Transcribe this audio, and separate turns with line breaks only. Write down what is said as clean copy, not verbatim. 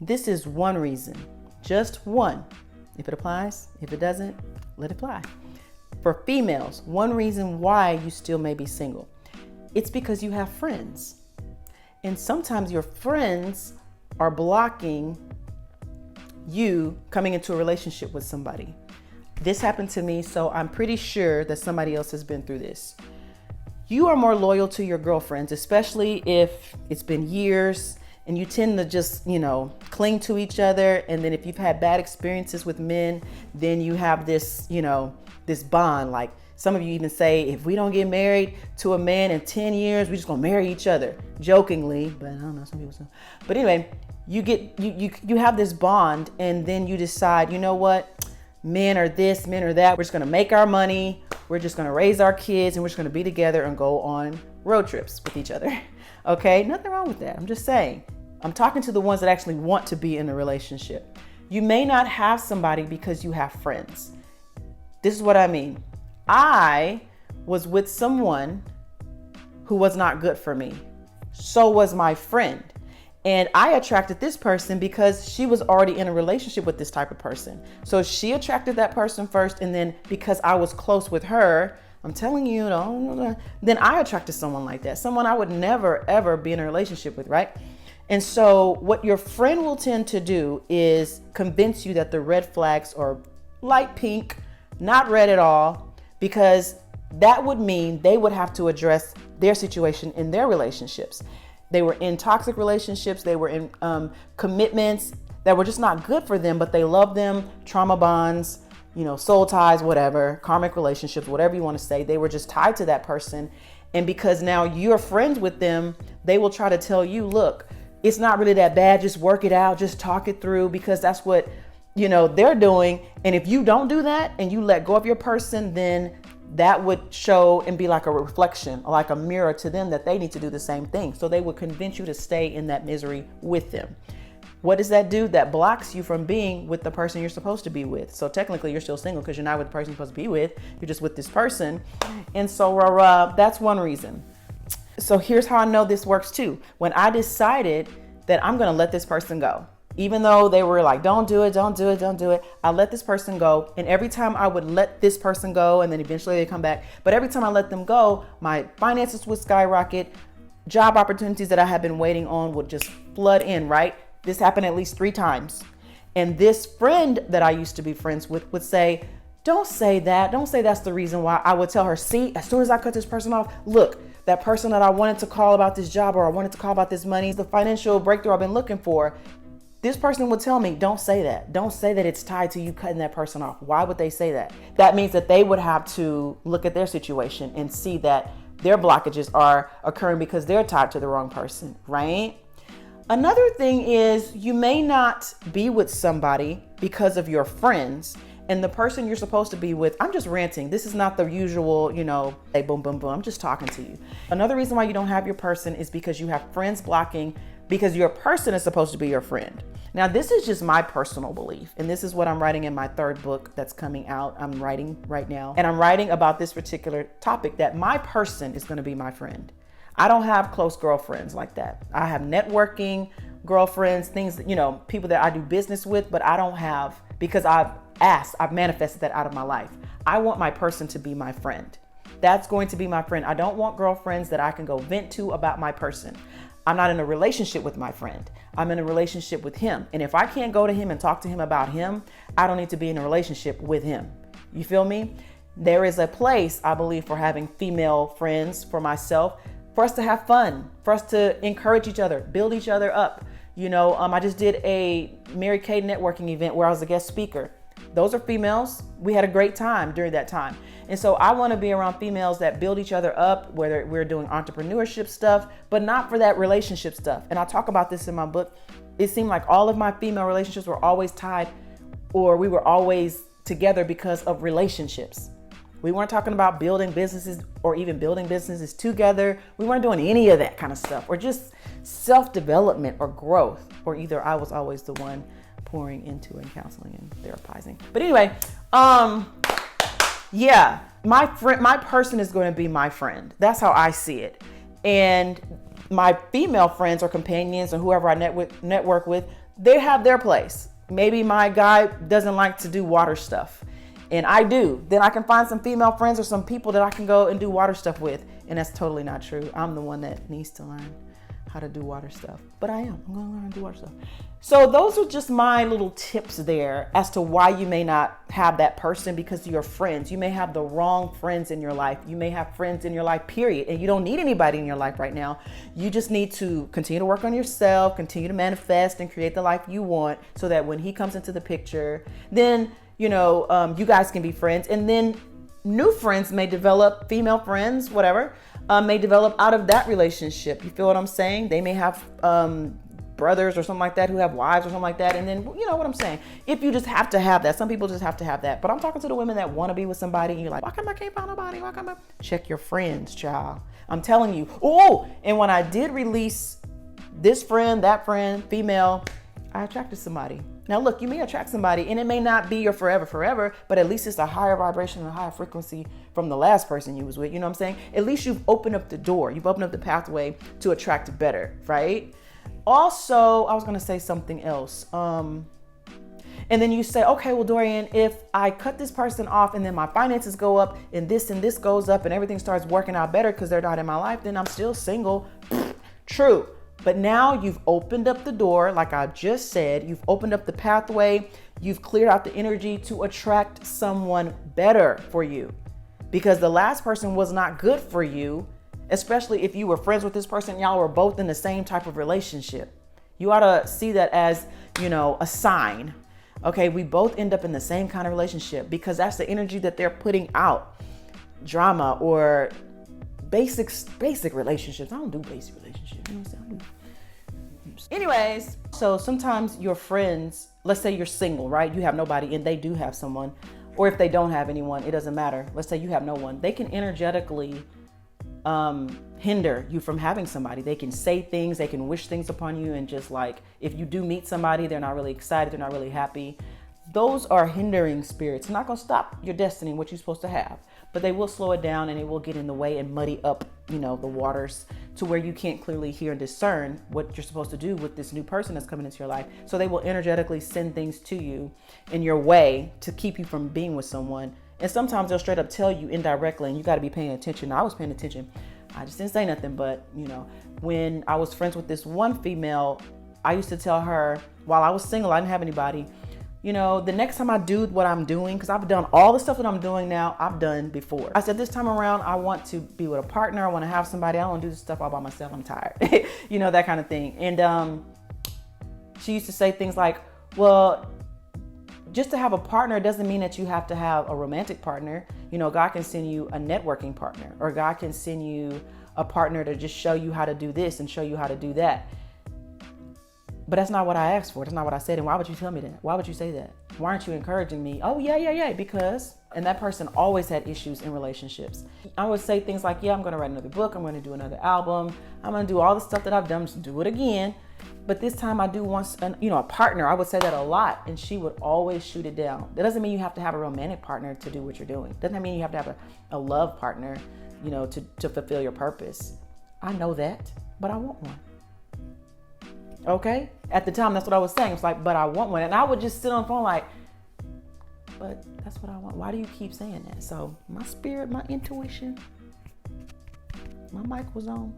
This is one reason, just one. If it applies, if it doesn't, let it fly. For females, one reason why you still may be single, it's because you have friends. And sometimes your friends are blocking you coming into a relationship with somebody. This happened to me, so I'm pretty sure that somebody else has been through this. You are more loyal to your girlfriends, especially if it's been years and you tend to just, cling to each other. And then if you've had bad experiences with men, then you have this, this bond. Like some of you even say, if we don't get married to a man in 10 years, we're just gonna marry each other, jokingly, but I don't know, some people say. But anyway, you have this bond, and then you decide, you know what? Men are this, men are that. We're just gonna make our money. We're just gonna raise our kids, and we're just gonna be together and go on road trips with each other. Okay, nothing wrong with that. I'm just saying. I'm talking to the ones that actually want to be in a relationship. You may not have somebody because you have friends. This is what I mean. I was with someone who was not good for me. So was my friend. And I attracted this person because she was already in a relationship with this type of person. So she attracted that person first, and then because I was close with her, I'm telling you, then I attracted someone like that. Someone I would never, ever be in a relationship with, right? And so what your friend will tend to do is convince you that the red flags are light pink, not red at all, because that would mean they would have to address their situation in their relationships. They were in toxic relationships. They were in commitments that were just not good for them, but they love them, trauma bonds, soul ties, whatever, karmic relationships, whatever you want to say. They were just tied to that person. And because now you're friends with them, they will try to tell you, look, it's not really that bad. Just work it out. Just talk it through, because that's what, they're doing. And if you don't do that and you let go of your person, then that would show and be like a reflection, like a mirror to them, that they need to do the same thing. So they would convince you to stay in that misery with them. What does that do? That blocks you from being with the person you're supposed to be with. So technically you're still single because you're not with the person you're supposed to be with. You're just with this person. And so that's one reason. So here's how I know this works too. When I decided that I'm going to let this person go, even though they were like, don't do it, don't do it, don't do it, I let this person go. And every time I would let this person go, and then eventually they come back, but every time I let them go, my finances would skyrocket. Job opportunities that I had been waiting on would just flood in, right? This happened at least 3 times. And this friend that I used to be friends with would say, don't say that. Don't say that's the reason why. I would tell her, see, as soon as I cut this person off, look, that person that I wanted to call about this job, or I wanted to call about this money, the financial breakthrough I've been looking for, this person would tell me, don't say that. Don't say that it's tied to you cutting that person off. Why would they say that? That means that they would have to look at their situation and see that their blockages are occurring because they're tied to the wrong person, right? Another thing is, you may not be with somebody because of your friends, and the person you're supposed to be with, I'm just ranting. This is not the usual, hey, boom, boom, boom. I'm just talking to you. Another reason why you don't have your person is because you have friends blocking, because your person is supposed to be your friend. Now, this is just my personal belief, and this is what I'm writing in my 3rd book that's coming out. I'm writing right now, and I'm writing about this particular topic, that my person is going to be my friend. I don't have close girlfriends like that. I have networking girlfriends, things, people that I do business with, but I don't have, because I've manifested that out of my life. I want my person to be my friend. That's going to be my friend. I don't want girlfriends that I can go vent to about my person. I'm not in a relationship with my friend. I'm in a relationship with him. And if I can't go to him and talk to him about him, I don't need to be in a relationship with him. You feel me? There is a place, I believe, for having female friends, for myself, for us to have fun, for us to encourage each other, build each other up. I just did a Mary Kay networking event where I was a guest speaker. Those are females. We had a great time during that time. And so I want to be around females that build each other up, whether we're doing entrepreneurship stuff, but not for that relationship stuff. And I talk about this in my book. It seemed like all of my female relationships were always tied, or we were always together because of relationships. We weren't talking about building businesses or even building businesses together. We weren't doing any of that kind of stuff, or just self-development or growth, or either I was always the one pouring into and counseling and therapizing. But anyway, my person is going to be my friend. That's how I see it. And my female friends or companions or whoever I network with, they have their place. Maybe my guy doesn't like to do water stuff and I do. Then I can find some female friends or some people that I can go and do water stuff with. And that's totally not true. I'm the one that needs to learn how to do water stuff, but I'm going to learn how to do water stuff. So those are just my little tips there as to why you may not have that person, because you're friends. You may have the wrong friends in your life. You may have friends in your life, period. And you don't need anybody in your life right now. You just need to continue to work on yourself, continue to manifest and create the life you want, so that when he comes into the picture, then, you guys can be friends. And then new friends may develop, female friends, whatever, may develop out of that relationship. You feel what I'm saying? They may have brothers or something like that who have wives or something like that. And then, you know what I'm saying? If you just have to have that, some people just have to have that. But I'm talking to the women that want to be with somebody and you're like, why come I can't find nobody? Why come I? Check your friends, child. I'm telling you. Oh, and when I did release this friend, that friend, female, I attracted somebody. Now look, you may attract somebody and it may not be your forever, but at least it's a higher vibration and a higher frequency from the last person you was with. You know what I'm saying? At least you've opened up the door. You've opened up the pathway to attract better, right? Also, I was going to say something else. And then you say, okay, well, Dorian, if I cut this person off and then my finances go up and this goes up and everything starts working out better because they're not in my life, then I'm still single. True. But now you've opened up the door, like I just said, you've opened up the pathway, you've cleared out the energy to attract someone better for you, because the last person was not good for you, especially if you were friends with this person, y'all were both in the same type of relationship. You ought to see that as, a sign. Okay, we both end up in the same kind of relationship, because that's the energy that they're putting out. Drama or basic relationships. I don't do basic relationships. You know what I'm saying? Anyways, so sometimes your friends, let's say you're single, right? You have nobody and they do have someone, or if they don't have anyone, it doesn't matter. Let's say you have no one. They can energetically hinder you from having somebody. They can say things, they can wish things upon you, and just like, if you do meet somebody, they're not really excited, they're not really happy. Those are hindering spirits. They're not going to stop your destiny, what you're supposed to have, but they will slow it down and it will get in the way and muddy up, the waters to where you can't clearly hear and discern what you're supposed to do with this new person that's coming into your life. So they will energetically send things to you in your way to keep you from being with someone. And sometimes they'll straight up tell you indirectly, and you got to be paying attention. I was paying attention. I just didn't say nothing, but when I was friends with this one female, I used to tell her while I was single, I didn't have anybody, the next time I do what I'm doing, because I've done all the stuff that I'm doing now, I've done before. I said, this time around, I want to be with a partner. I want to have somebody. I don't want to do this stuff all by myself. I'm tired, that kind of thing. And she used to say things like, well, just to have a partner doesn't mean that you have to have a romantic partner. God can send you a networking partner, or God can send you a partner to just show you how to do this and show you how to do that. But that's not what I asked for. That's not what I said. And why would you tell me that? Why would you say that? Why aren't you encouraging me? Oh, yeah. Because, and that person always had issues in relationships. I would say things like, yeah, I'm going to write another book. I'm going to do another album. I'm going to do all the stuff that I've done, just do it again. But this time I do want, a partner. I would say that a lot. And she would always shoot it down. That doesn't mean you have to have a romantic partner to do what you're doing. Doesn't mean you have to have a love partner, to fulfill your purpose. I know that, but I want one. Okay? At the time, that's what I was saying. It's like, but I want one. And I would just sit on the phone like, but that's what I want. Why do you keep saying that? So my spirit, my intuition, my mic was on.